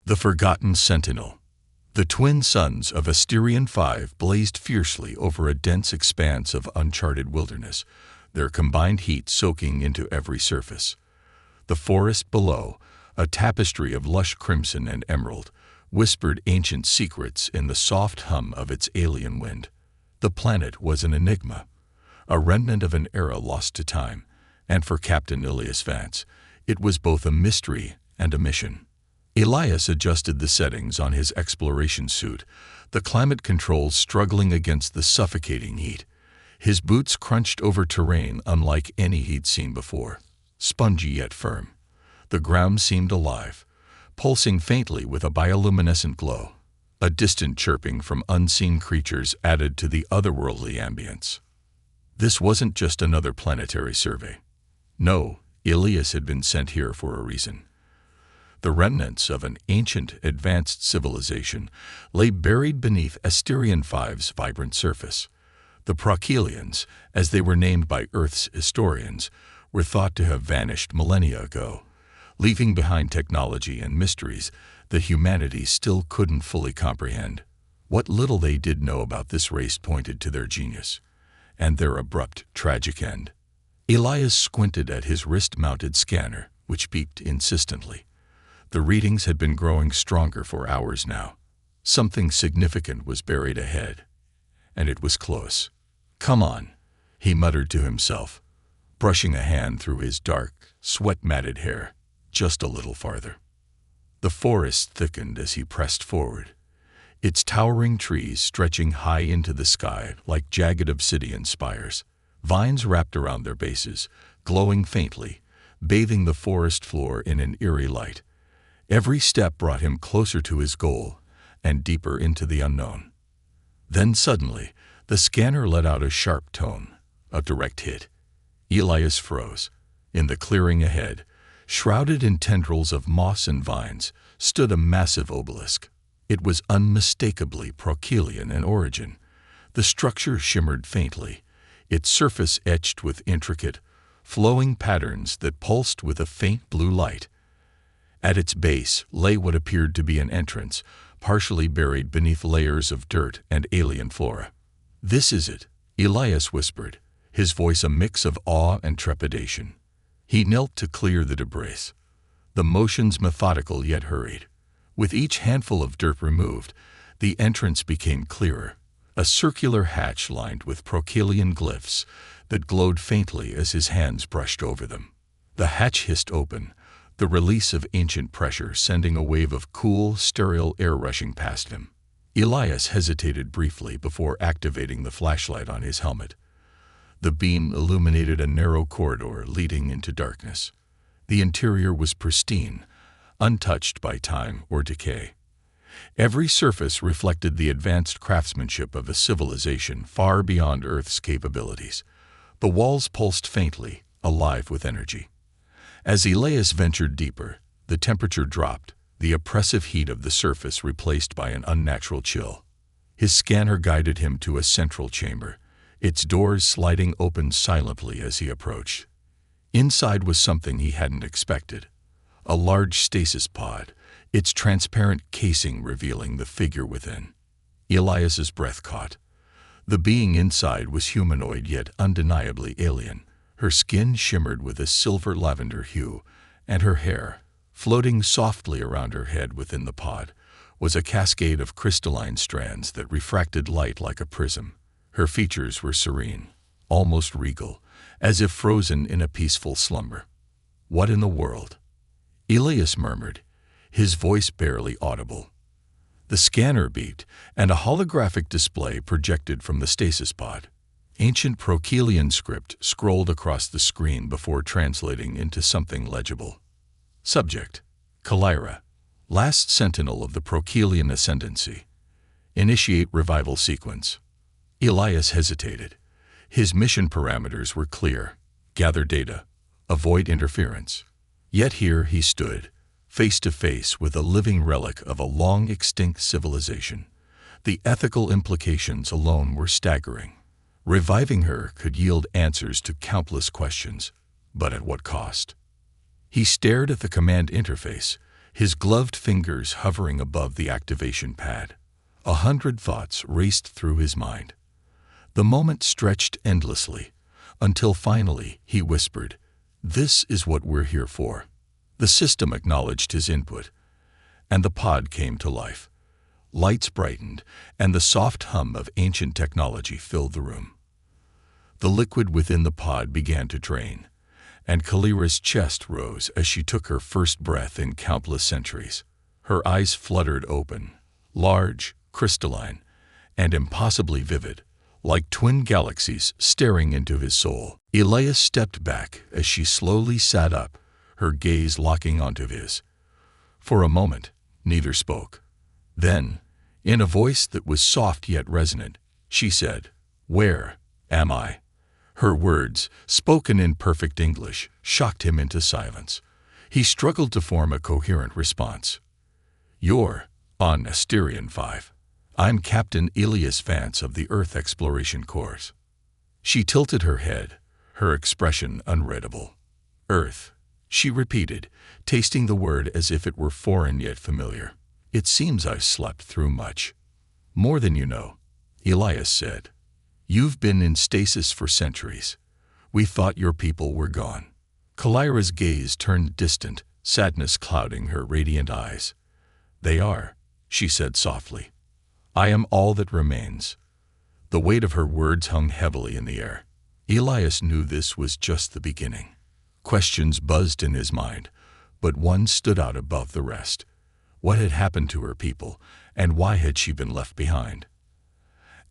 The Forgotten Sentinel. The twin suns of Asterion 5 blazed fiercely over a dense expanse of uncharted wilderness, their combined heat soaking into every surface. The forest below, a tapestry of lush crimson and emerald, whispered ancient secrets in the soft hum of its alien wind. The planet was an enigma, a remnant of an era lost to time, and for Captain Elias Vance, it was both a mystery and a mission. Elias adjusted the settings on his exploration suit, the climate controls struggling against the suffocating heat. His boots crunched over terrain unlike any he'd seen before, spongy yet firm. The ground seemed alive, pulsing faintly with a bioluminescent glow. A distant chirping from unseen creatures added to the otherworldly ambience. This wasn't just another planetary survey. No, Elias had been sent here for a reason. The remnants of an ancient, advanced civilization lay buried beneath Asterion 5's vibrant surface. The Prochelians, as they were named by Earth's historians, were thought to have vanished millennia ago, leaving behind technology and mysteries that humanity still couldn't fully comprehend. What little they did know about this race pointed to their genius and their abrupt, tragic end. Elias squinted at his wrist-mounted scanner, which beeped insistently. The readings had been growing stronger for hours now. Something significant was buried ahead, and it was close. "Come on," he muttered to himself, brushing a hand through his dark, sweat-matted hair. Just a little farther. The forest thickened as he pressed forward, its towering trees stretching high into the sky like jagged obsidian spires. Vines wrapped around their bases, glowing faintly, bathing the forest floor in an eerie light. Every step brought him closer to his goal and deeper into the unknown. Then suddenly, the scanner let out a sharp tone, a direct hit. Elias froze. In the clearing ahead, shrouded in tendrils of moss and vines, stood a massive obelisk. It was unmistakably Prochelian in origin. The structure shimmered faintly, its surface etched with intricate, flowing patterns that pulsed with a faint blue light. At its base lay what appeared to be an entrance, partially buried beneath layers of dirt and alien flora. "This is it," Elias whispered, his voice a mix of awe and trepidation. He knelt to clear the debris, the motions methodical yet hurried. With each handful of dirt removed, the entrance became clearer, a circular hatch lined with Prochelian glyphs that glowed faintly as his hands brushed over them. The hatch hissed open, the release of ancient pressure sending a wave of cool, sterile air rushing past him. Elias hesitated briefly before activating the flashlight on his helmet. The beam illuminated a narrow corridor leading into darkness. The interior was pristine, untouched by time or decay. Every surface reflected the advanced craftsmanship of a civilization far beyond Earth's capabilities. The walls pulsed faintly, alive with energy. As Elias ventured deeper, the temperature dropped, the oppressive heat of the surface replaced by an unnatural chill. His scanner guided him to a central chamber, its doors sliding open silently as he approached. Inside was something he hadn't expected. A large stasis pod, its transparent casing revealing the figure within. Elias's breath caught. The being inside was humanoid yet undeniably alien. Her skin shimmered with a silver-lavender hue, and her hair, floating softly around her head within the pod, was a cascade of crystalline strands that refracted light like a prism. Her features were serene, almost regal, as if frozen in a peaceful slumber. "What in the world?" Elias murmured, his voice barely audible. The scanner beeped, and a holographic display projected from the stasis pod. Ancient Prochelian script scrolled across the screen before translating into something legible. Subject: Kalira, last sentinel of the Prochelian ascendancy. Initiate revival sequence. Elias hesitated. His mission parameters were clear: gather data, avoid interference. Yet here he stood, face to face with a living relic of a long-extinct civilization. The ethical implications alone were staggering. Reviving her could yield answers to countless questions, but at what cost? He stared at the command interface, his gloved fingers hovering above the activation pad. 100 thoughts raced through his mind. The moment stretched endlessly, until finally he whispered, "This is what we're here for." The system acknowledged his input, and the pod came to life. Lights brightened, and the soft hum of ancient technology filled the room. The liquid within the pod began to drain, and Kalira's chest rose as she took her first breath in countless centuries. Her eyes fluttered open, large, crystalline, and impossibly vivid, like twin galaxies staring into his soul. Elias stepped back as she slowly sat up, her gaze locking onto his. For a moment, neither spoke. Then, in a voice that was soft yet resonant, she said, "Where am I?" Her words, spoken in perfect English, shocked him into silence. He struggled to form a coherent response. "You're on Asterion 5. I'm Captain Elias Vance of the Earth Exploration Corps." She tilted her head, her expression unreadable. "Earth," she repeated, tasting the word as if it were foreign yet familiar. "It seems I've slept through much." "More than you know," Elias said. "You've been in stasis for centuries. We thought your people were gone." Kalira's gaze turned distant, sadness clouding her radiant eyes. "They are," she said softly. "I am all that remains." The weight of her words hung heavily in the air. Elias knew this was just the beginning. Questions buzzed in his mind, but one stood out above the rest. What had happened to her people, and why had she been left behind?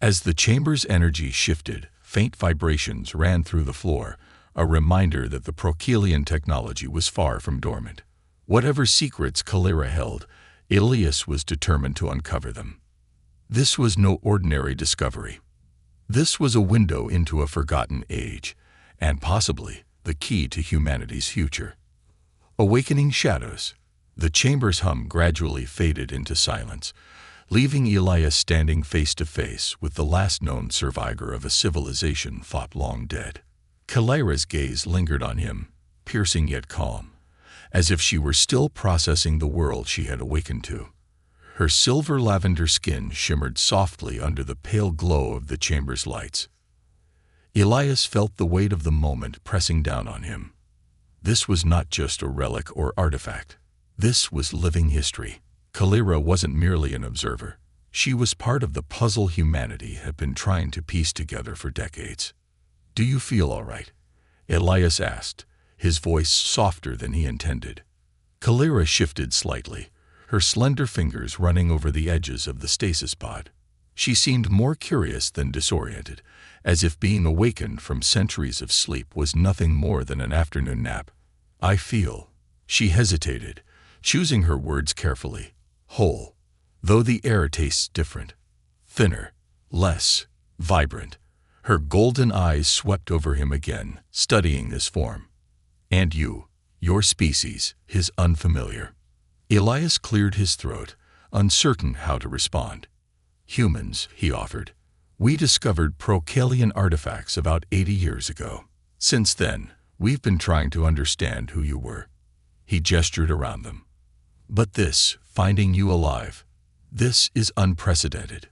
As the chamber's energy shifted, faint vibrations ran through the floor, a reminder that the Prochelian technology was far from dormant. Whatever secrets Kalira held, Elias was determined to uncover them. This was no ordinary discovery. This was a window into a forgotten age, and possibly the key to humanity's future. Awakening shadows. The chamber's hum gradually faded into silence, leaving Elias standing face to face with the last known survivor of a civilization thought long dead. Kalira's gaze lingered on him, piercing yet calm, as if she were still processing the world she had awakened to. Her silver lavender skin shimmered softly under the pale glow of the chamber's lights. Elias felt the weight of the moment pressing down on him. This was not just a relic or artifact. This was living history. Kalira wasn't merely an observer. She was part of the puzzle humanity had been trying to piece together for decades. "Do you feel all right?" Elias asked, his voice softer than he intended. Kalira shifted slightly, her slender fingers running over the edges of the stasis pod. She seemed more curious than disoriented, as if being awakened from centuries of sleep was nothing more than an afternoon nap. "I feel," she hesitated, choosing her words carefully, "whole, though the air tastes different, thinner, less vibrant." Her golden eyes swept over him again, studying his form. "And you, your species, is unfamiliar." Elias cleared his throat, uncertain how to respond. "Humans," he offered. "We discovered Prochelian artifacts about 80 years ago. Since then, we've been trying to understand who you were." He gestured around them. "But this, finding you alive, this is unprecedented."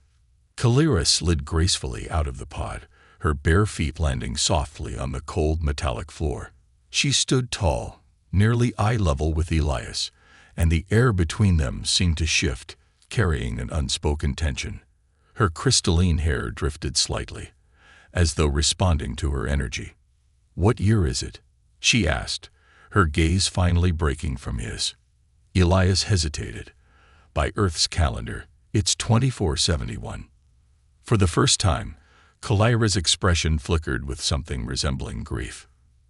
Kalira slid gracefully out of the pod, her bare feet landing softly on the cold metallic floor. She stood tall, nearly eye level with Elias, and the air between them seemed to shift, carrying an unspoken tension. Her crystalline hair drifted slightly, as though responding to her energy. "What year is it?" she asked, her gaze finally breaking from his. Elias hesitated. "By Earth's calendar, it's 2471. For the first time, Kalira's expression flickered with something resembling grief.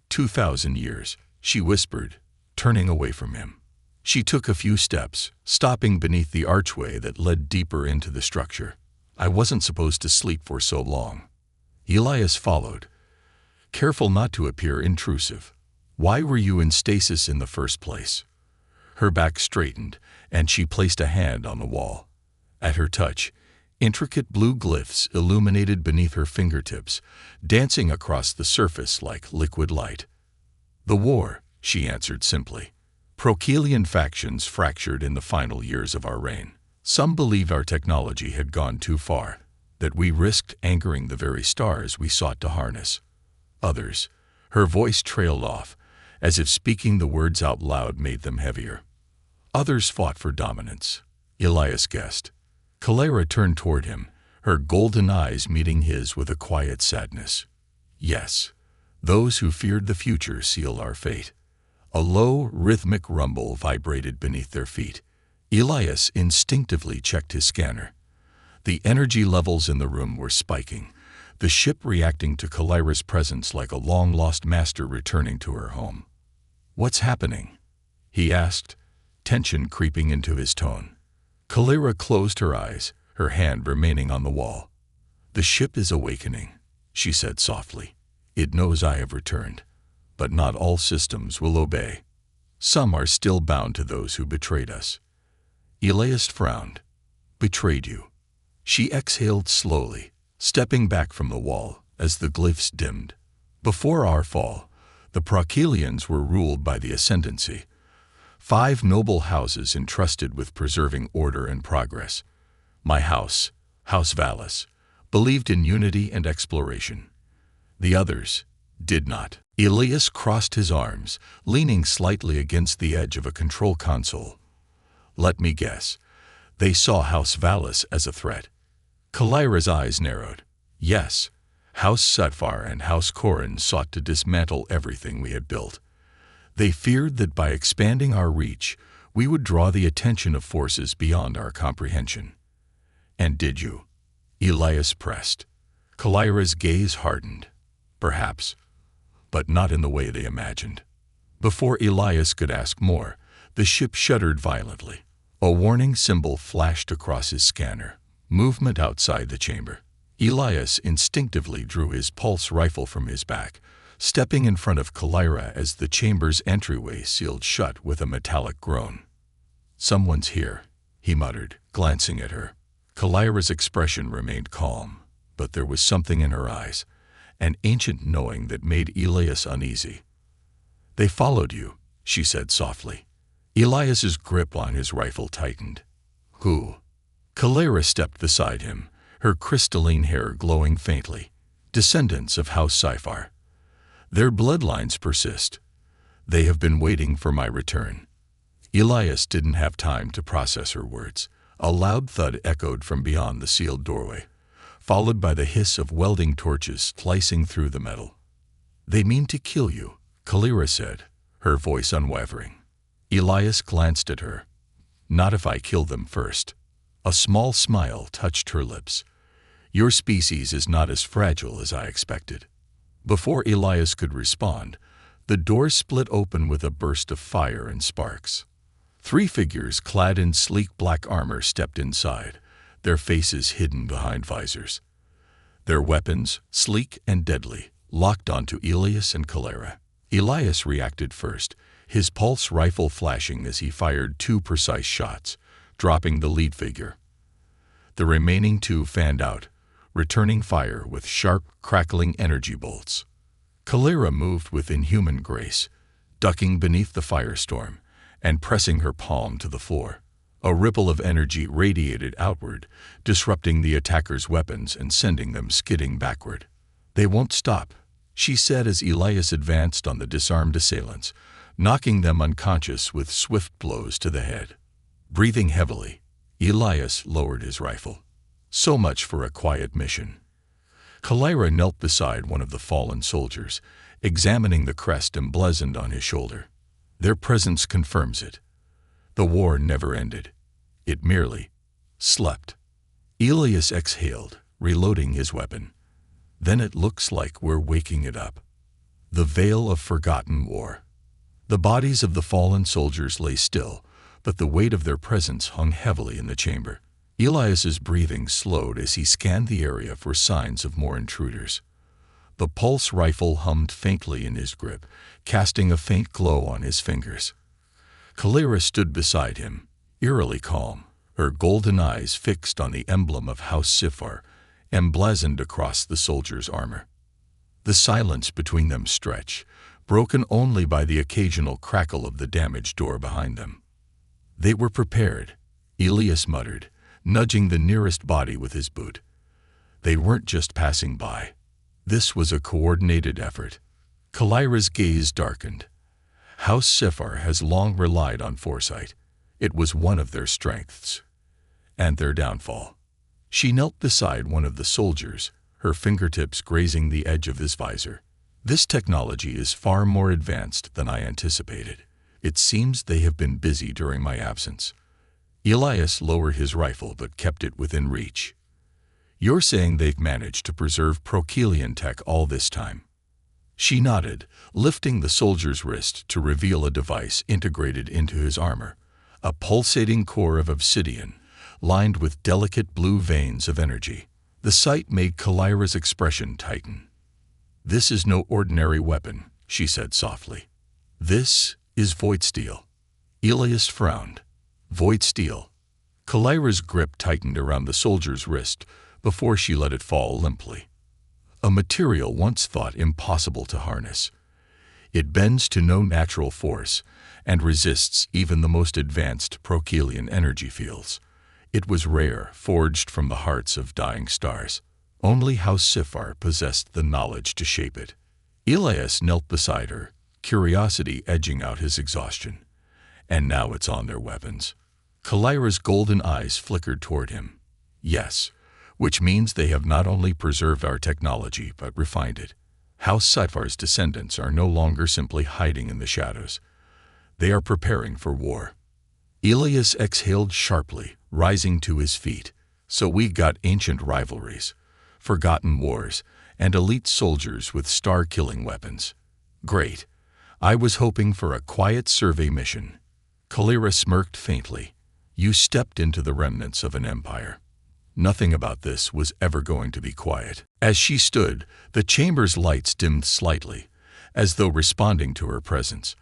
2,000 years, she whispered, turning away from him. She took a few steps, stopping beneath the archway that led deeper into the structure. "I wasn't supposed to sleep for so long." Elias followed, careful not to appear intrusive. "Why were you in stasis in the first place?" Her back straightened, and she placed a hand on the wall. At her touch, intricate blue glyphs illuminated beneath her fingertips, dancing across the surface like liquid light. "The war," she answered simply. Prochelian factions fractured in the final years of our reign. Some believed our technology had gone too far, that we risked angering the very stars we sought to harness. Others, her voice trailed off, as if speaking the words out loud made them heavier. Others fought for dominance. Elias guessed. Calera turned toward him, her golden eyes meeting his with a quiet sadness. Yes, those who feared the future seal our fate. A low, rhythmic rumble vibrated beneath their feet. Elias instinctively checked his scanner. The energy levels in the room were spiking, the ship reacting to Calera's presence like a long-lost master returning to her home. "What's happening?" he asked, tension creeping into his tone. Calera closed her eyes, her hand remaining on the wall. "The ship is awakening," she said softly. "It knows I have returned, but not all systems will obey. Some are still bound to those who betrayed us." Elias frowned. "Betrayed you?" She exhaled slowly, stepping back from the wall as the glyphs dimmed. "Before our fall, the Prochelians were ruled by the Ascendancy, 5 noble houses entrusted with preserving order and progress. My house, House Vallis, believed in unity and exploration. The others did not." Elias crossed his arms, leaning slightly against the edge of a control console. "Let me guess. They saw House Vallis as a threat." Calera's eyes narrowed. "Yes, House Sci-Fi and House Corin sought to dismantle everything we had built. They feared that by expanding our reach, we would draw the attention of forces beyond our comprehension." "And did you?" Elias pressed. Calera's gaze hardened. "Perhaps, but not in the way they imagined." Before Elias could ask more, the ship shuddered violently. A warning symbol flashed across his scanner. Movement outside the chamber. Elias instinctively drew his pulse rifle from his back, stepping in front of Calera as the chamber's entryway sealed shut with a metallic groan. "Someone's here," he muttered, glancing at her. Calera's expression remained calm, but there was something in her eyes, an ancient knowing that made Elias uneasy. "They followed you," she said softly. Elias's grip on his rifle tightened. "Who?" Calera stepped beside him, her crystalline hair glowing faintly. "Descendants of House Sci-Fi. Their bloodlines persist. They have been waiting for my return." Elias didn't have time to process her words. A loud thud echoed from beyond the sealed doorway, followed by the hiss of welding torches slicing through the metal. "They mean to kill you," Calera said, her voice unwavering. Elias glanced at her. "Not if I kill them first." A small smile touched her lips. "Your species is not as fragile as I expected." Before Elias could respond, the door split open with a burst of fire and sparks. 3 figures clad in sleek black armor stepped inside, their faces hidden behind visors. Their weapons, sleek and deadly, locked onto Elias and Calera. Elias reacted first, his pulse rifle flashing as he fired 2 precise shots, dropping the lead figure. The remaining 2 fanned out, returning fire with sharp, crackling energy bolts. Calera moved with inhuman grace, ducking beneath the firestorm and pressing her palm to the floor. A ripple of energy radiated outward, disrupting the attackers' weapons and sending them skidding backward. "They won't stop," she said as Elias advanced on the disarmed assailants, knocking them unconscious with swift blows to the head. Breathing heavily, Elias lowered his rifle. So much for a quiet mission. Calera knelt beside one of the fallen soldiers, examining the crest emblazoned on his shoulder. Their presence confirms it. The war never ended. It merely slept. Elias exhaled, reloading his weapon. "Then it looks like we're waking it up." The veil of forgotten war. The bodies of the fallen soldiers lay still, but the weight of their presence hung heavily in the chamber. Elias's breathing slowed as he scanned the area for signs of more intruders. The pulse rifle hummed faintly in his grip, casting a faint glow on his fingers. Calera stood beside him, eerily calm, her golden eyes fixed on the emblem of House Sci-Fi, emblazoned across the soldier's armor. The silence between them stretched, broken only by the occasional crackle of the damaged door behind them. They were prepared, Elias muttered, nudging the nearest body with his boot. They weren't just passing by. This was a coordinated effort. Kalira's gaze darkened. House Sifar has long relied on foresight. It was one of their strengths. And their downfall. She knelt beside one of the soldiers, her fingertips grazing the edge of his visor. This technology is far more advanced than I anticipated. It seems they have been busy during my absence. Elias lowered his rifle but kept it within reach. You're saying they've managed to preserve Procelian tech all this time? She nodded, lifting the soldier's wrist to reveal a device integrated into his armor, a pulsating core of obsidian, lined with delicate blue veins of energy. The sight made Kalira's expression tighten. This is no ordinary weapon, she said softly. This is void steel. Elias frowned. Void steel. Kalira's grip tightened around the soldier's wrist before she let it fall limply. A material once thought impossible to harness. It bends to no natural force and resists even the most advanced Procelian energy fields. It was rare, forged from the hearts of dying stars. Only House Sifar possessed the knowledge to shape it. Elias knelt beside her, curiosity edging out his exhaustion. And now it's on their weapons. Kalira's golden eyes flickered toward him. Yes, which means they have not only preserved our technology but refined it. House Sifar's descendants are no longer simply hiding in the shadows. They are preparing for war. Elias exhaled sharply, rising to his feet. So we got ancient rivalries, forgotten wars, and elite soldiers with star-killing weapons. Great. I was hoping for a quiet survey mission. Kalira smirked faintly. You stepped into the remnants of an empire. Nothing about this was ever going to be quiet. As she stood, the chamber's lights dimmed slightly, as though responding to her presence.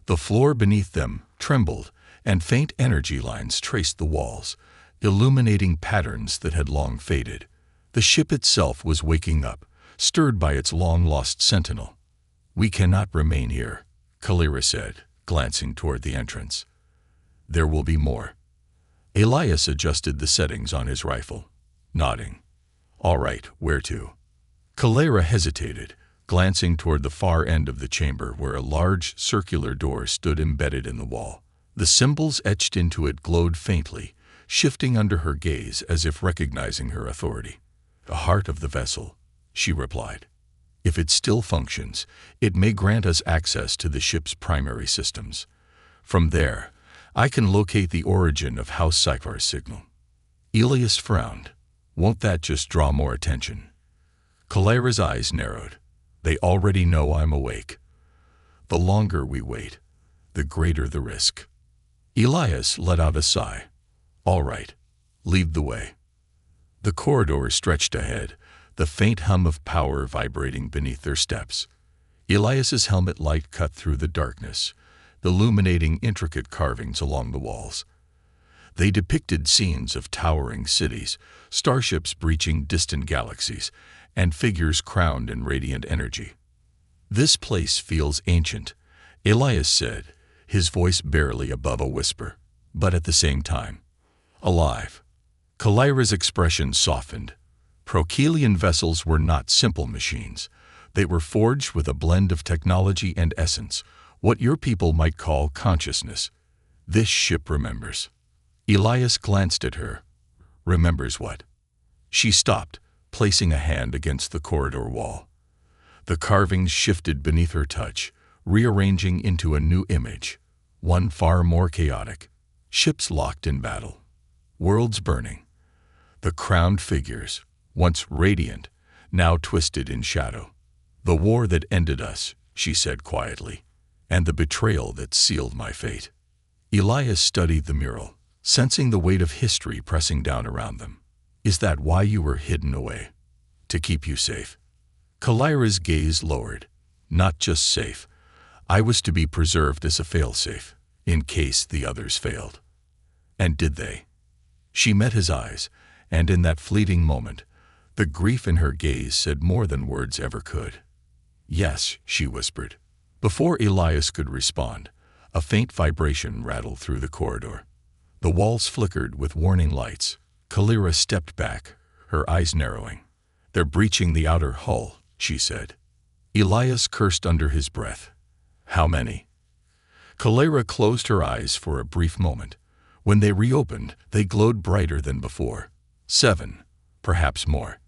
The floor beneath them trembled, and faint energy lines traced the walls, illuminating patterns that had long faded. The ship itself was waking up, stirred by its long-lost sentinel. We cannot remain here, Kalira said, glancing toward the entrance. There will be more. Elias adjusted the settings on his rifle, nodding. All right, where to? Kalira hesitated, glancing toward the far end of the chamber where a large circular door stood embedded in the wall. The symbols etched into it glowed faintly, shifting under her gaze as if recognizing her authority. The heart of the vessel, she replied. If it still functions, it may grant us access to the ship's primary systems. From there, I can locate the origin of House Sifar's signal. Elias frowned. Won't that just draw more attention? Kalira's eyes narrowed. They already know I'm awake. The longer we wait, the greater the risk. Elias let out a sigh. All right, lead the way. The corridor stretched ahead, the faint hum of power vibrating beneath their steps. Elias's helmet light cut through the darkness, illuminating intricate carvings along the walls. They depicted scenes of towering cities, starships breaching distant galaxies, and figures crowned in radiant energy. This place feels ancient, Elias said, his voice barely above a whisper, but at the same time, alive. Kalira's expression softened. Procelian vessels were not simple machines. They were forged with a blend of technology and essence, what your people might call consciousness. This ship remembers. Elias glanced at her. Remembers what? She stopped, placing a hand against the corridor wall. The carvings shifted beneath her touch, rearranging into a new image, one far more chaotic. Ships locked in battle. Worlds burning. The crowned figures, once radiant, now twisted in shadow. The war that ended us, she said quietly, and the betrayal that sealed my fate. Elias studied the mural, sensing the weight of history pressing down around them. Is that why you were hidden away? To keep you safe? Kalira's gaze lowered. Not just safe. I was to be preserved as a failsafe, in case the others failed. And did they? She met his eyes, and in that fleeting moment, the grief in her gaze said more than words ever could. Yes, she whispered. Before Elias could respond, a faint vibration rattled through the corridor. The walls flickered with warning lights. Kalira stepped back, her eyes narrowing. "They're breaching the outer hull," she said. Elias cursed under his breath. "How many?" Kalira closed her eyes for a brief moment. When they reopened, they glowed brighter than before. 7, perhaps more.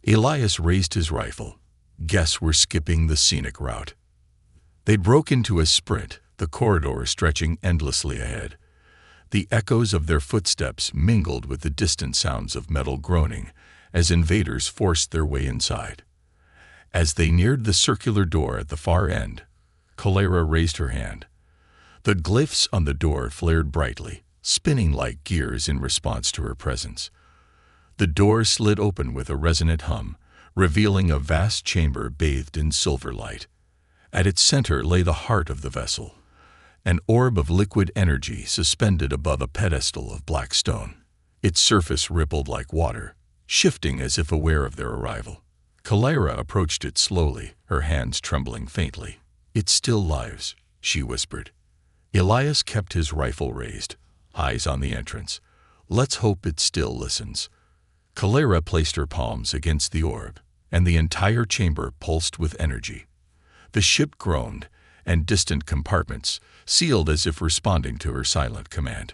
Elias raised his rifle. "Guess we're skipping the scenic route." They broke into a sprint, the corridor stretching endlessly ahead. The echoes of their footsteps mingled with the distant sounds of metal groaning as invaders forced their way inside. As they neared the circular door at the far end, Kalira raised her hand. The glyphs on the door flared brightly, spinning like gears in response to her presence. The door slid open with a resonant hum, revealing a vast chamber bathed in silver light. At its center lay the heart of the vessel, an orb of liquid energy suspended above a pedestal of black stone. Its surface rippled like water, shifting as if aware of their arrival. Kalira approached it slowly, her hands trembling faintly. "It still lives," she whispered. Elias kept his rifle raised, eyes on the entrance. "Let's hope it still listens." Kalira placed her palms against the orb, and the entire chamber pulsed with energy. The ship groaned, and distant compartments sealed as if responding to her silent command.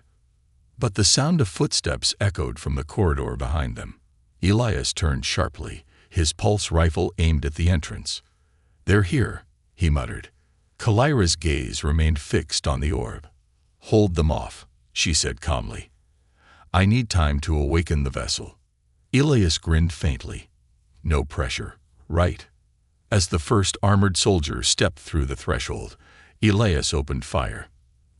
But the sound of footsteps echoed from the corridor behind them. Elias turned sharply, his pulse rifle aimed at the entrance. "They're here," he muttered. Kalira's gaze remained fixed on the orb. "Hold them off," she said calmly. "I need time to awaken the vessel." Elias grinned faintly. "No pressure, right?" As the first armored soldier stepped through the threshold, Elias opened fire.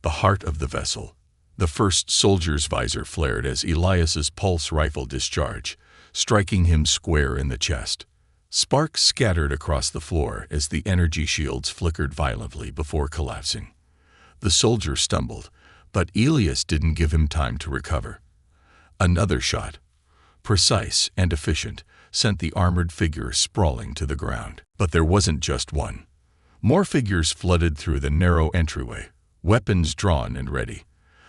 The heart of the vessel. The first soldier's visor flared as Elias's pulse rifle discharged, striking him square in the chest. Sparks scattered across the floor as the energy shields flickered violently before collapsing. The soldier stumbled, but Elias didn't give him time to recover. Another shot, precise and efficient, sent the armored figure sprawling to the ground. But there wasn't just one. More figures flooded through the narrow entryway, weapons drawn and ready.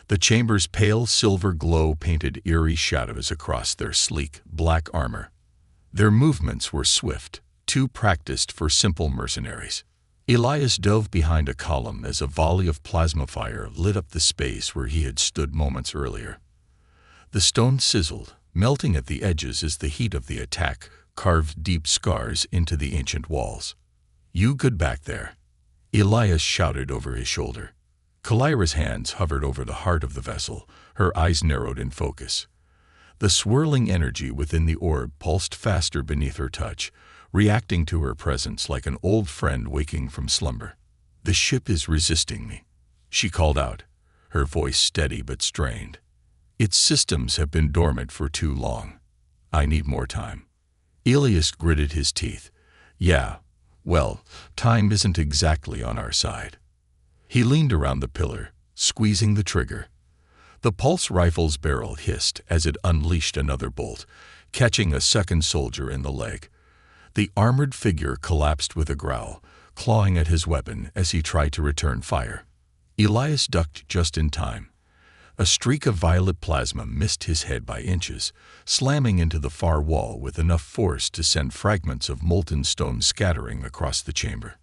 The chamber's pale silver glow painted eerie shadows across their sleek, black armor. Their movements were swift, too practiced for simple mercenaries. Elias dove behind a column as a volley of plasma fire lit up the space where he had stood moments earlier. The stone sizzled, melting at the edges as the heat of the attack carved deep scars into the ancient walls. "You good back there?" Elias shouted over his shoulder. Kalira's hands hovered over the heart of the vessel, her eyes narrowed in focus. The swirling energy within the orb pulsed faster beneath her touch, reacting to her presence like an old friend waking from slumber. "The ship is resisting me," she called out, her voice steady but strained. "Its systems have been dormant for too long. I need more time." Elias gritted his teeth. "Yeah, well, time isn't exactly on our side." He leaned around the pillar, squeezing the trigger. The pulse rifle's barrel hissed as it unleashed another bolt, catching a second soldier in the leg. The armored figure collapsed with a growl, clawing at his weapon as he tried to return fire. Elias ducked just in time. A streak of violet plasma missed his head by inches, slamming into the far wall with enough force to send fragments of molten stone scattering across the chamber.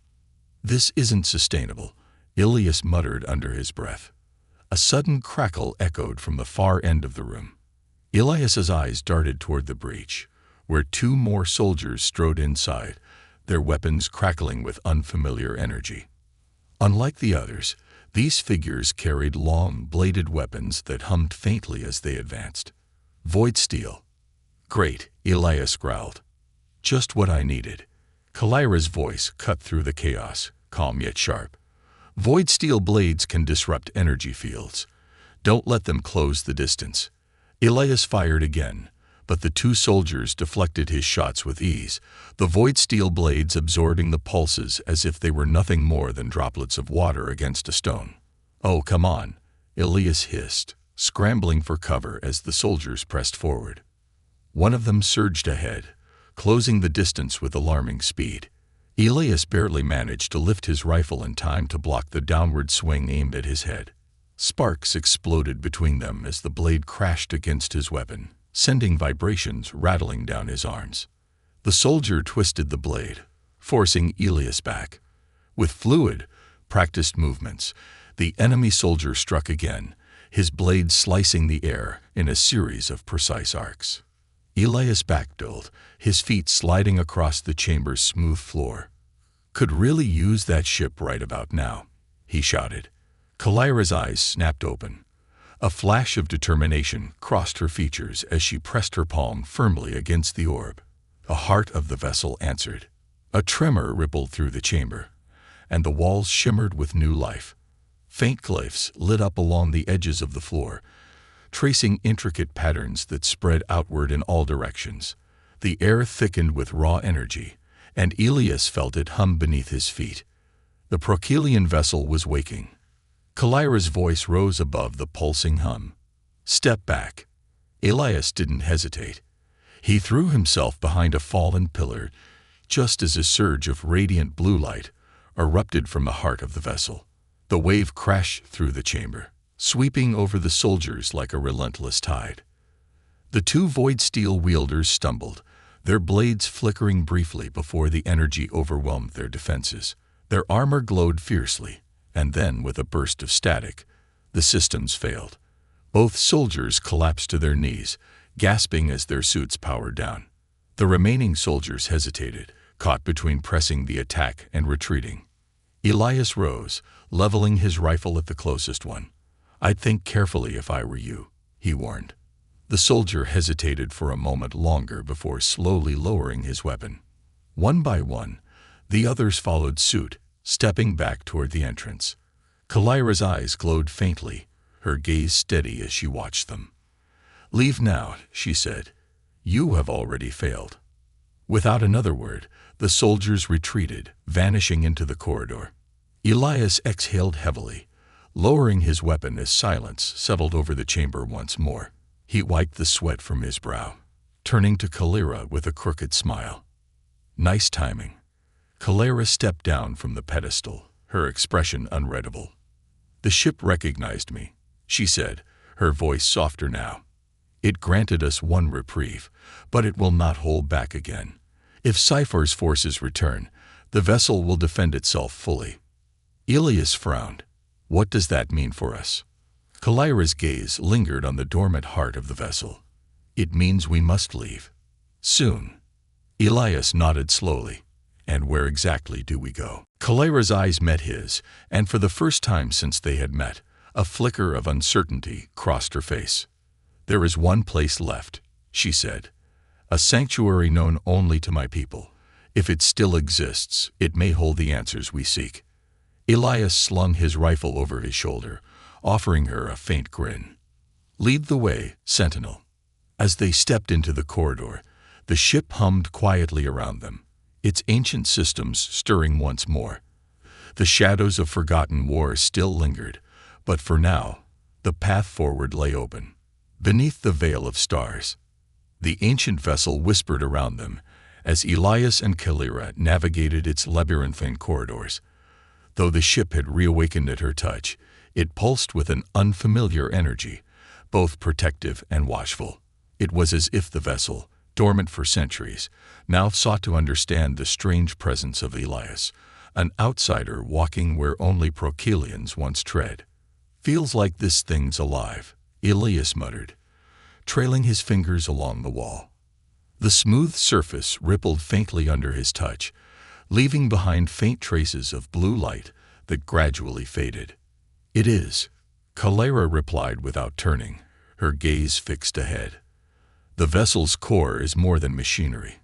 "This isn't sustainable," Elias muttered under his breath. A sudden crackle echoed from the far end of the room. Elias's eyes darted toward the breach, where 2 more soldiers strode inside, their weapons crackling with unfamiliar energy. Unlike the others, these figures carried long, bladed weapons that hummed faintly as they advanced. "Void steel." "Great," Elias growled. "Just what I needed." Kalira's voice cut through the chaos, calm yet sharp. "Void steel blades can disrupt energy fields. Don't let them close the distance." Elias fired again, but the 2 soldiers deflected his shots with ease, the void steel blades absorbing the pulses as if they were nothing more than droplets of water against a stone. "Oh, come on," Elias hissed, scrambling for cover as the soldiers pressed forward. One of them surged ahead, closing the distance with alarming speed. Elias barely managed to lift his rifle in time to block the downward swing aimed at his head. Sparks exploded between them as the blade crashed against his weapon, sending vibrations rattling down his arms. The soldier twisted the blade, forcing Elias back. With fluid, practiced movements, the enemy soldier struck again, his blade slicing the air in a series of precise arcs. Elias backdoled, his feet sliding across the chamber's smooth floor. "Could really use that ship right about now," he shouted. Kalira's eyes snapped open. A flash of determination crossed her features as she pressed her palm firmly against the orb. The heart of the vessel answered. A tremor rippled through the chamber, and the walls shimmered with new life. Faint glyphs lit up along the edges of the floor, tracing intricate patterns that spread outward in all directions. The air thickened with raw energy, and Elias felt it hum beneath his feet. The Procelian vessel was waking. Kalira's voice rose above the pulsing hum. "Step back." Elias didn't hesitate. He threw himself behind a fallen pillar, just as a surge of radiant blue light erupted from the heart of the vessel. The wave crashed through the chamber, sweeping over the soldiers like a relentless tide. The two void steel wielders stumbled, their blades flickering briefly before the energy overwhelmed their defenses. Their armor glowed fiercely, and then, with a burst of static, the systems failed. Both soldiers collapsed to their knees, gasping as their suits powered down. The remaining soldiers hesitated, caught between pressing the attack and retreating. Elias rose, leveling his rifle at the closest one. "I'd think carefully if I were you," he warned. The soldier hesitated for a moment longer before slowly lowering his weapon. One by one, the others followed suit, stepping back toward the entrance. Kalira's eyes glowed faintly, her gaze steady as she watched them. "Leave now," she said. "You have already failed." Without another word, the soldiers retreated, vanishing into the corridor. Elias exhaled heavily, lowering his weapon as silence settled over the chamber once more. He wiped the sweat from his brow, turning to Kalira with a crooked smile. "Nice timing." Kalira stepped down from the pedestal, her expression unreadable. "The ship recognized me," she said, her voice softer now. "It granted us one reprieve, but it will not hold back again. If Sci-Fi's forces return, the vessel will defend itself fully." Elias frowned. "What does that mean for us?" Kalira's gaze lingered on the dormant heart of the vessel. "It means we must leave. Soon." Elias nodded slowly. "And where exactly do we go?" Kalira's eyes met his, and for the first time since they had met, a flicker of uncertainty crossed her face. "There is one place left," she said. "A sanctuary known only to my people. If it still exists, it may hold the answers we seek." Elias slung his rifle over his shoulder, offering her a faint grin. "Lead the way, Sentinel." As they stepped into the corridor, the ship hummed quietly around them, its ancient systems stirring once more. The shadows of forgotten wars still lingered, but for now, the path forward lay open. Beneath the veil of stars, the ancient vessel whispered around them as Elias and Kalira navigated its labyrinthine corridors. Though the ship had reawakened at her touch, it pulsed with an unfamiliar energy, both protective and watchful. It was as if the vessel, dormant for centuries, now sought to understand the strange presence of Elias, an outsider walking where only Procelians once tread. "Feels like this thing's alive," Elias muttered, trailing his fingers along the wall. The smooth surface rippled faintly under his touch, leaving behind faint traces of blue light that gradually faded. "It is," Kalira replied without turning, her gaze fixed ahead. "The vessel's core is more than machinery.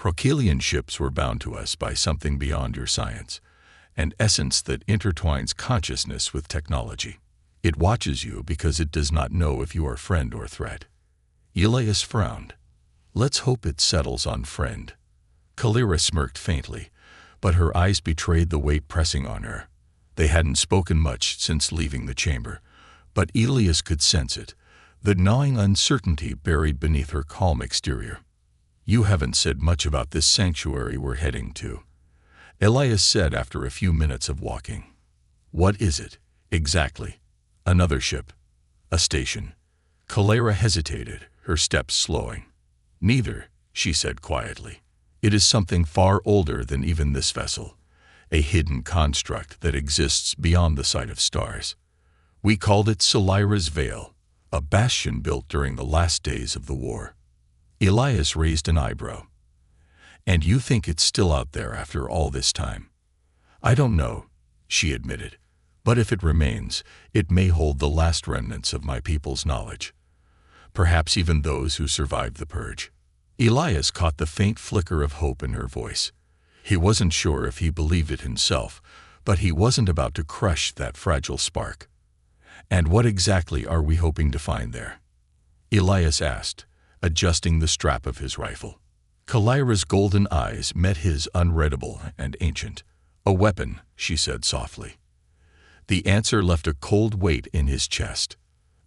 Procelian ships were bound to us by something beyond your science, an essence that intertwines consciousness with technology. It watches you because it does not know if you are friend or threat." Elias frowned. "Let's hope it settles on friend." Kalira smirked faintly, but her eyes betrayed the weight pressing on her. They hadn't spoken much since leaving the chamber, but Elias could sense it, the gnawing uncertainty buried beneath her calm exterior. "You haven't said much about this sanctuary we're heading to." Elias said after a few minutes of walking. What is it, exactly? Another ship? A station? Calera hesitated, her steps slowing. Neither, she said quietly. It is something far older than even this vessel, a hidden construct that exists beyond the sight of stars. We called it Solira's Veil, a bastion built during the last days of the war. Elias raised an eyebrow. And you think it's still out there after all this time? I don't know, she admitted. But if it remains, it may hold the last remnants of my people's knowledge. Perhaps even those who survived the purge. Elias caught the faint flicker of hope in her voice. He wasn't sure if he believed it himself, but he wasn't about to crush that fragile spark. And what exactly are we hoping to find there? Elias asked, adjusting the strap of his rifle. Calera's golden eyes met his unreadable and ancient. A weapon, she said softly. The answer left a cold weight in his chest.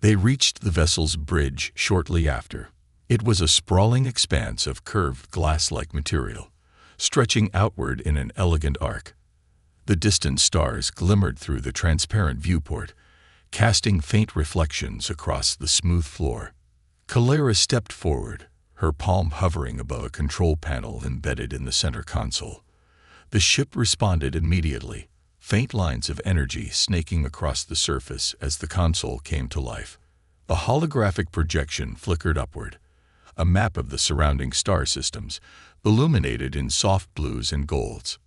They reached the vessel's bridge shortly after. It was a sprawling expanse of curved glass-like material, stretching outward in an elegant arc. The distant stars glimmered through the transparent viewport, casting faint reflections across the smooth floor. Calera stepped forward, her palm hovering above a control panel embedded in the center console. The ship responded immediately, faint lines of energy snaking across the surface as the console came to life. A holographic projection flickered upward, a map of the surrounding star systems, illuminated in soft blues and golds.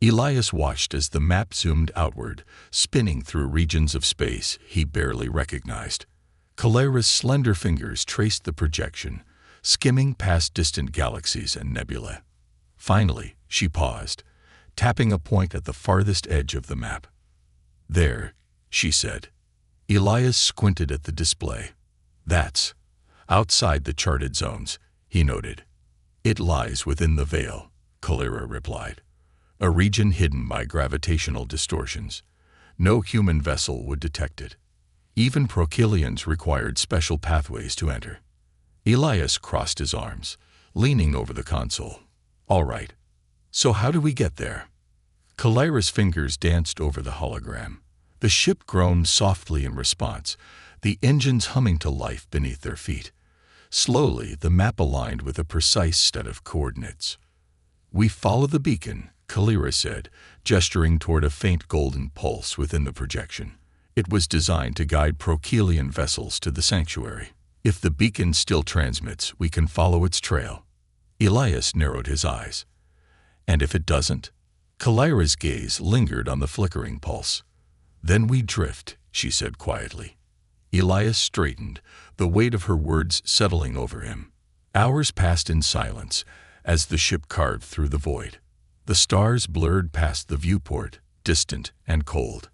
Elias watched as the map zoomed outward, spinning through regions of space he barely recognized. Calera's slender fingers traced the projection, skimming past distant galaxies and nebulae. Finally, she paused, tapping a point at the farthest edge of the map. There, she said. Elias squinted at the display. That's outside the charted zones, he noted. It lies within the veil, Calera replied. A region hidden by gravitational distortions. No human vessel would detect it. Even Prochylians required special pathways to enter. Elias crossed his arms, leaning over the console. All right. So how do we get there? Calera's fingers danced over the hologram. The ship groaned softly in response, the engines humming to life beneath their feet. Slowly, the map aligned with a precise set of coordinates. We follow the beacon, Calera said, gesturing toward a faint golden pulse within the projection. It was designed to guide Prochylian vessels to the sanctuary. If the beacon still transmits, we can follow its trail. Elias narrowed his eyes. And if it doesn't? Calera's gaze lingered on the flickering pulse. Then we drift, she said quietly. Elias straightened, the weight of her words settling over him. Hours passed in silence as the ship carved through the void. The stars blurred past the viewport, distant and cold.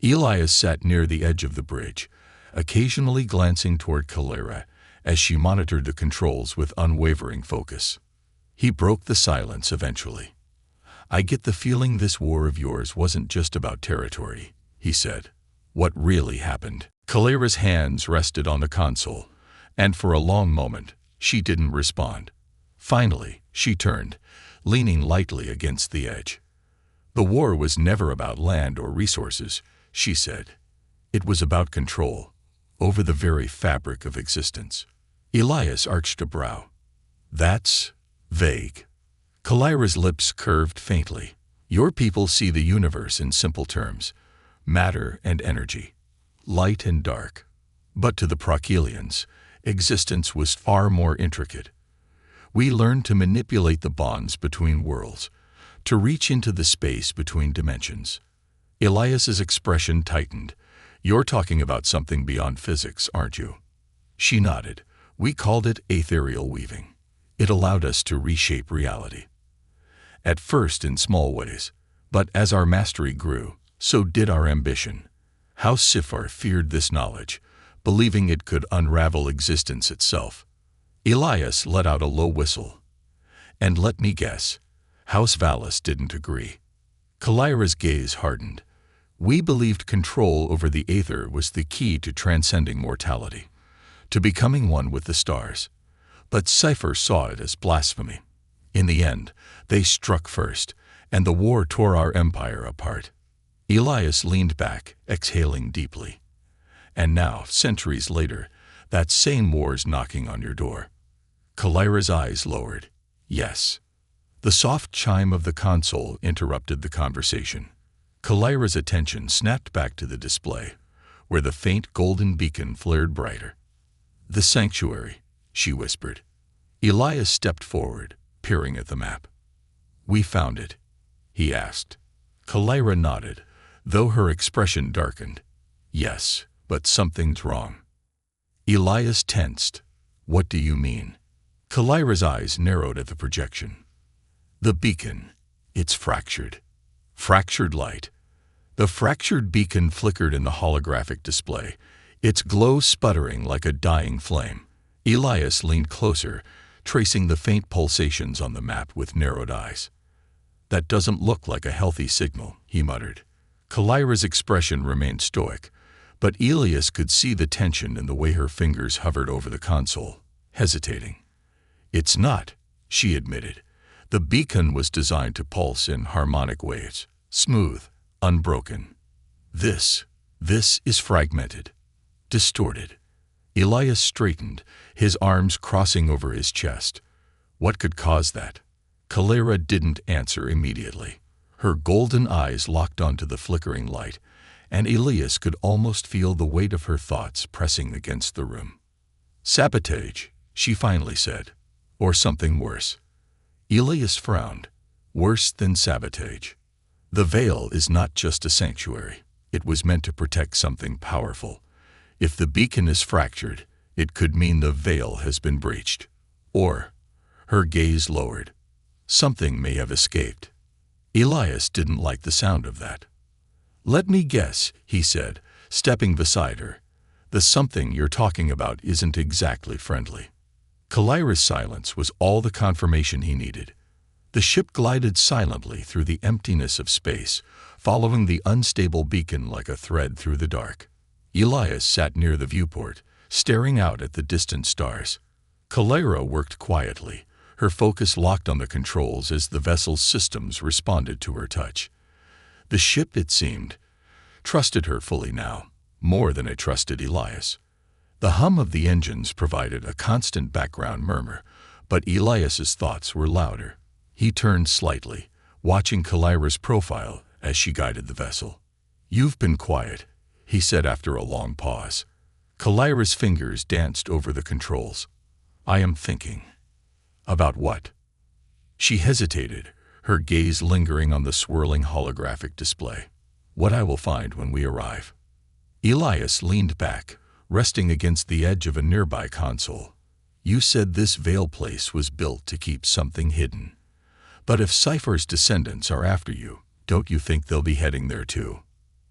Elias sat near the edge of the bridge, occasionally glancing toward Calera as she monitored the controls with unwavering focus. He broke the silence eventually. I get the feeling this war of yours wasn't just about territory, he said. What really happened? Calera's hands rested on the console, and for a long moment, she didn't respond. Finally, she turned, leaning lightly against the edge. The war was never about land or resources, she said. It was about control, over the very fabric of existence. Elias arched a brow. That's vague. Calera's lips curved faintly. Your people see the universe in simple terms, matter and energy, light and dark. But to the Prochylians, existence was far more intricate. We learned to manipulate the bonds between worlds, to reach into the space between dimensions. Elias's expression tightened. You're talking about something beyond physics, aren't you? She nodded. We called it ethereal weaving. It allowed us to reshape reality. At first in small ways, but as our mastery grew, so did our ambition. House Sifar feared this knowledge, believing it could unravel existence itself. Elias let out a low whistle. And let me guess, House Valis didn't agree. Calera's gaze hardened. We believed control over the aether was the key to transcending mortality, to becoming one with the stars. But Sci-Fi saw it as blasphemy. In the end, they struck first, and the war tore our empire apart. Elias leaned back, exhaling deeply. And now, centuries later, that same war's knocking on your door. Kalira's eyes lowered. Yes. The soft chime of the console interrupted the conversation. Kalira's attention snapped back to the display, where the faint golden beacon flared brighter. "The sanctuary," she whispered. Elias stepped forward, peering at the map. "We found it?" he asked. Kalira nodded, though her expression darkened. "Yes, but something's wrong." Elias tensed. "What do you mean?" Kalira's eyes narrowed at the projection. "The beacon. It's fractured." Fractured light. The fractured beacon flickered in the holographic display, its glow sputtering like a dying flame. Elias leaned closer, tracing the faint pulsations on the map with narrowed eyes. "That doesn't look like a healthy signal," he muttered. Kalira's expression remained stoic, but Elias could see the tension in the way her fingers hovered over the console, hesitating. "It's not," she admitted. "The beacon was designed to pulse in harmonic waves, smooth, unbroken. This is fragmented, distorted." Elias straightened, his arms crossing over his chest. What could cause that? Kalira didn't answer immediately. Her golden eyes locked onto the flickering light, and Elias could almost feel the weight of her thoughts pressing against the room. "Sabotage," she finally said. "Or something worse." Elias frowned. "Worse than sabotage. The veil is not just a sanctuary. It was meant to protect something powerful. If the beacon is fractured, it could mean the veil has been breached. Or," her gaze lowered, "something may have escaped." Elias didn't like the sound of that. "Let me guess," he said, stepping beside her. "The something you're talking about isn't exactly friendly." Kalira's silence was all the confirmation he needed. The ship glided silently through the emptiness of space, following the unstable beacon like a thread through the dark. Elias sat near the viewport, staring out at the distant stars. Kalira worked quietly, her focus locked on the controls as the vessel's systems responded to her touch. The ship, it seemed, trusted her fully now, more than it trusted Elias. The hum of the engines provided a constant background murmur, but Elias's thoughts were louder. He turned slightly, watching Kalira's profile as she guided the vessel. "You've been quiet," he said after a long pause. Kalira's fingers danced over the controls. "I am thinking." "About what?" She hesitated, her gaze lingering on the swirling holographic display. "What I will find when we arrive." Elias leaned back, resting against the edge of a nearby console. "You said this veil place was built to keep something hidden. But if Sci-Fi's descendants are after you, don't you think they'll be heading there too?"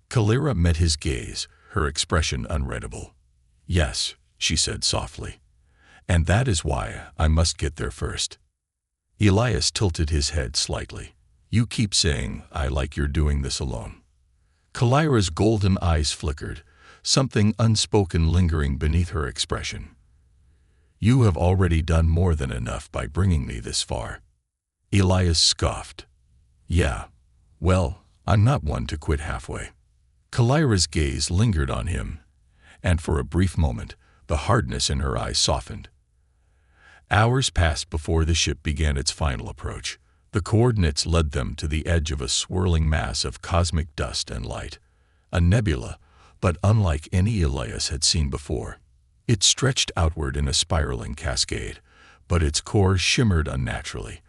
Kalira met his gaze, her expression unreadable. "Yes," she said softly. "And that is why I must get there first." Elias tilted his head slightly. "You keep saying I like you're doing this alone." Kalira's golden eyes flickered, something unspoken lingering beneath her expression. "You have already done more than enough by bringing me this far." Elias scoffed. "Yeah, well, I'm not one to quit halfway." Kalira's gaze lingered on him, and for a brief moment, the hardness in her eyes softened. Hours passed before the ship began its final approach. The coordinates led them to the edge of a swirling mass of cosmic dust and light. A nebula, but unlike any Elias had seen before. It stretched outward in a spiraling cascade, but its core shimmered unnaturally,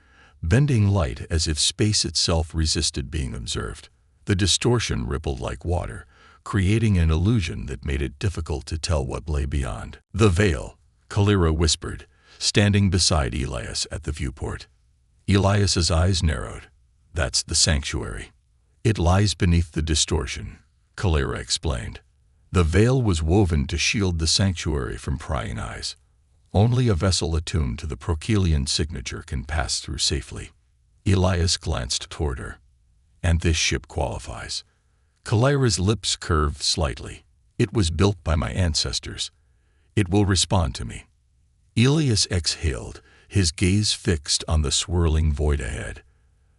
bending light as if space itself resisted being observed. The distortion rippled like water, creating an illusion that made it difficult to tell what lay beyond. "The veil," Kalira whispered, standing beside Elias at the viewport. Elias's eyes narrowed. "That's the sanctuary. It lies beneath the distortion," Kalira explained. "The veil was woven to shield the sanctuary from prying eyes. Only a vessel attuned to the Procelian signature can pass through safely." Elias glanced toward her. "And this ship qualifies." Kalira's lips curved slightly. "It was built by my ancestors. It will respond to me." Elias exhaled, his gaze fixed on the swirling void ahead.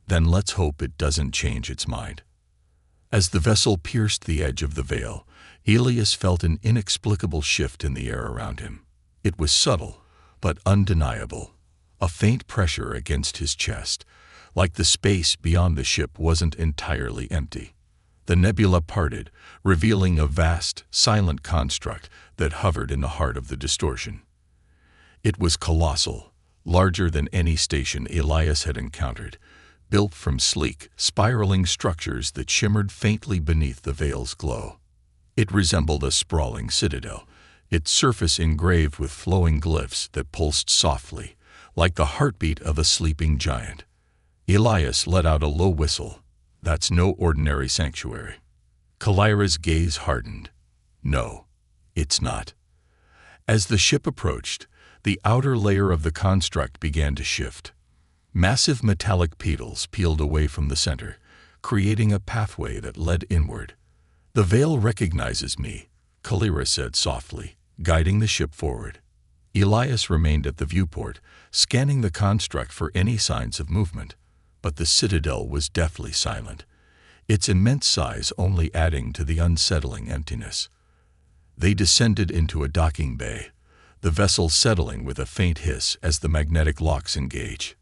Then let's hope it doesn't change its mind. As the vessel pierced the edge of the veil, Elias felt an inexplicable shift in the air around him. It was subtle, but undeniable. A faint pressure against his chest, like the space beyond the ship wasn't entirely empty. The nebula parted, revealing a vast, silent construct that hovered in the heart of the distortion. It was colossal, larger than any station Elias had encountered, built from sleek, spiraling structures that shimmered faintly beneath the veil's glow. It resembled a sprawling citadel, its surface engraved with flowing glyphs that pulsed softly, like the heartbeat of a sleeping giant. Elias let out a low whistle. That's no ordinary sanctuary. Kalira's gaze hardened. No, it's not. As the ship approached, the outer layer of the construct began to shift. Massive metallic petals peeled away from the center, creating a pathway that led inward. The veil recognizes me, Kalira said softly, guiding the ship forward. Elias remained at the viewport, scanning the construct for any signs of movement. But the citadel was deathly silent, its immense size only adding to the unsettling emptiness. They descended into a docking bay, the vessel settling with a faint hiss as the magnetic locks engage.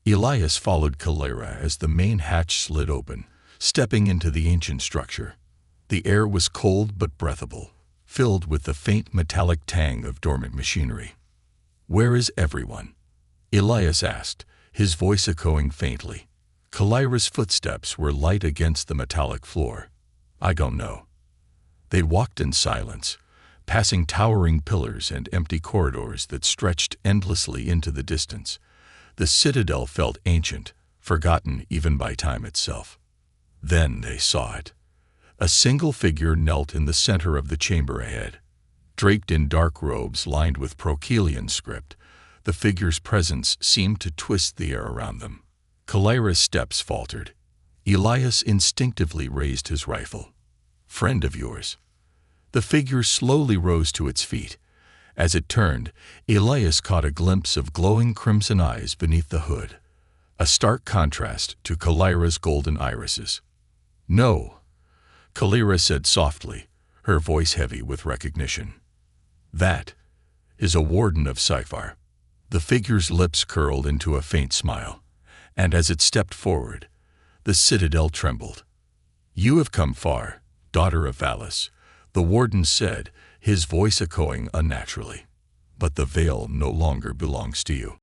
Elias followed Kalira as the main hatch slid open, stepping into the ancient structure. The air was cold but breathable, filled with the faint metallic tang of dormant machinery. "Where is everyone?" Elias asked, his voice echoing faintly. Kalira's footsteps were light against the metallic floor. "I don't know." They walked in silence, passing towering pillars and empty corridors that stretched endlessly into the distance. The citadel felt ancient, forgotten even by time itself. Then they saw it. A single figure knelt in the center of the chamber ahead. Draped in dark robes lined with Prochelian script, the figure's presence seemed to twist the air around them. Kalira's steps faltered. Elias instinctively raised his rifle. "Friend of yours." The figure slowly rose to its feet. As it turned, Elias caught a glimpse of glowing crimson eyes beneath the hood, a stark contrast to Kalira's golden irises. "No," Kalira said softly, her voice heavy with recognition. "That is a warden of Sci-Fi." The figure's lips curled into a faint smile, and as it stepped forward, the citadel trembled. "You have come far, daughter of Valis," the warden said, his voice echoing unnaturally. "But the veil no longer belongs to you."